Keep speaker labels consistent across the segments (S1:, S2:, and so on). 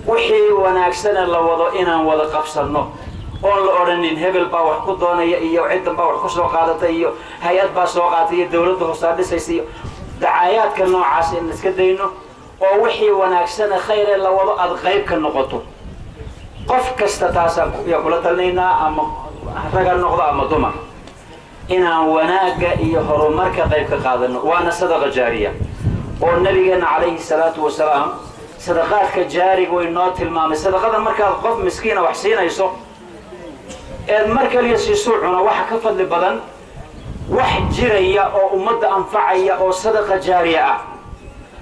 S1: wixii wanaagsan la wado inaan wada qabsano oo la oranin hebel baa wax ku doonaya iyo cid baa wax ku soo qaadatay iyo hay'ad baa soo qaatay iyo dawladda hoose dhisaysa dacaayadka noocaas in iska dayno oo wixii wanaagsan khayr la wado ad qayb ka noqoto qof kasta taas ya kula talnayna ama raga noqdo ama dumar inaan wanaaga iyo horumarka qayb ka qaadano waana sadaqa jaariya oo nabigeena calayhi salaatu wasalaam sadaqaadka jaariga way noo tilmaamay sadaqada marka qof miskiin wax siinayso ee marka la siisuuna waxa ka fadli badan wax jiraya oo ummadda anfacaya oo sadaqa jaariya ah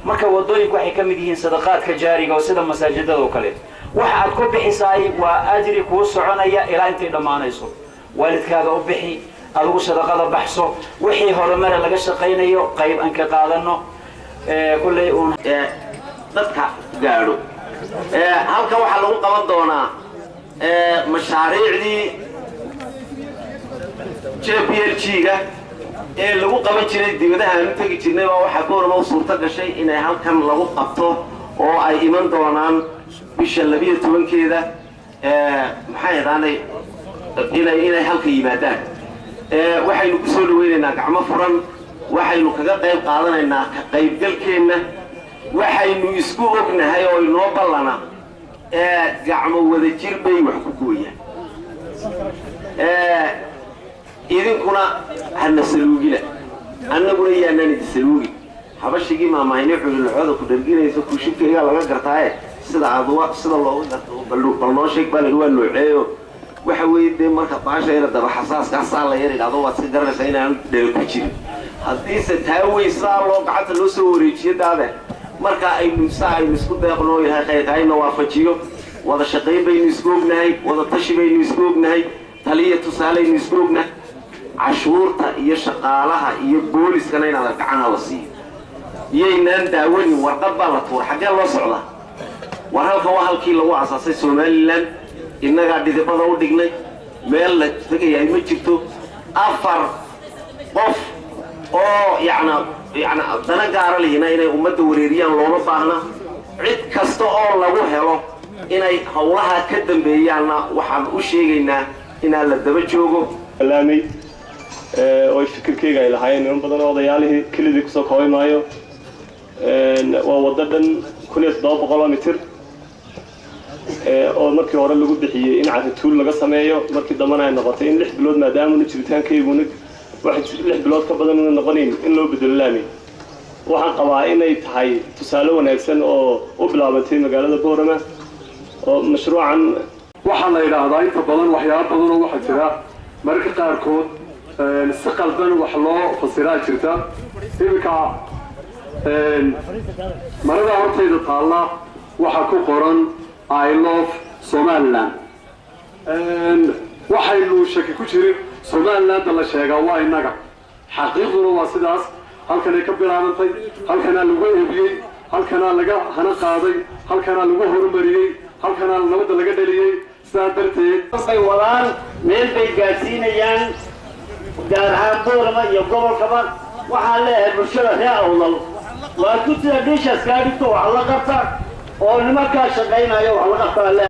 S1: marka wadooyinku waxay ka mid yihiin sadaqaadka jaariga oo sida masaajidada oo kale waxa aad ku bixisay waa ajri ku soconaya ilaa intay dhamaanayso waalidkaaga u bixi adigu sadaqada baxso wixii horumar laga shaqeynayo qayb aan ka qaadano kullay
S2: dadka gaadho halka waxa lagu qaban doonaa mashaariicdii JPLG-ga ee lagu qaban jiray dibadaha aan tagi jirnay waxa goorma suurta gashay inay halkan lagu qabto oo ay iman doonaan bisha 12keeda maxay yiraahday inay halka yimaadaan waxaynu ku soo dhaweynaynaa gacmo furan waxaynu kaga qayb qaadanaynaa ka qaybgalkeena waxaynu isku ognahay oo inoo ballana gacmo wada jir bay wax ku gooyaan idinkuna hana saluugila annaguna yaanani saluugi habashigii maamaayne xululcooda ku dharginayso ku shibkayga laga gartaaye sida aadwa sida loogu garto balnoo sheeg baa lagu nooceeyo waxa weeyde marka baashayna daba xasaaska saa la yar idhaado waad si garanaysaa inaan dheel ku jirin haddii se taawaysaa loo gacanta loo soo wareejiyo daade marka aynu isku deeqno yahay qaybqaybna waafajiyo wada shaqayn baynu isku ognahay wada tashi baynu isku ognahay taliya tusaalaynu isku ognahay cashuurta iyo shaqaalaha iyo booliskana inaad gacanaha la siiyo iyaynaan daawanin warqad baa la tuur xaggee loo socdaa war halka waa halkii lagu asaasay Somaliland innagaa dhidibada u dhignay meel la tagayay ma jirto afar qof oo yacna dana gaara lehina inay ummadda wareeriyaan looma baahna cid kasta oo lagu helo inay hawlaha ka dambeeyaanna waxaan u sheegaynaa inaan la daba joogo
S3: laamay oo fikirkayga ay lahaayeen in badan odayaalihii kelidii kusoo koobay maayo waa waddo dhan 1700 mitir oo markii hore lagu bixiyay in carrituul laga sameeyo markii dambana ay noqotay in 6 bilood maadaama jiritaankayguna wax 6 bilood ka badan una noqonin in loo bedelo laamay waxaan qabaa inay tahay tusaale wanaagsan oo u bilaabantay magaalada Boorama oo mashruucan
S4: waxaan la yiraahdaa inta badan waxyaabo badan oo waxa jira marka qaarkood si qaldan wax loo fasiraa jirta imika marada hortayda taalla waxa ku qoran I love Somaliland waxaynu shaki ku jirin Somaliland la sheegaa waa inaga xaqiiqduna waa sidaas halkan ay ka bilaabantay halkana lagu eebiyay halkana laga hana qaaday halkana lagu horumariyay halkana nabadda laga dhaliyay سادرتي
S2: ay wadaan meel bay gaarsiinayaan gaar ahaan Boorama iyo gobol kaban waxa leeyahay bulshada reer awdal waa ku sida dishaas gaadhito wax la qabta oo nimanka shaqeynaayo wax la qabta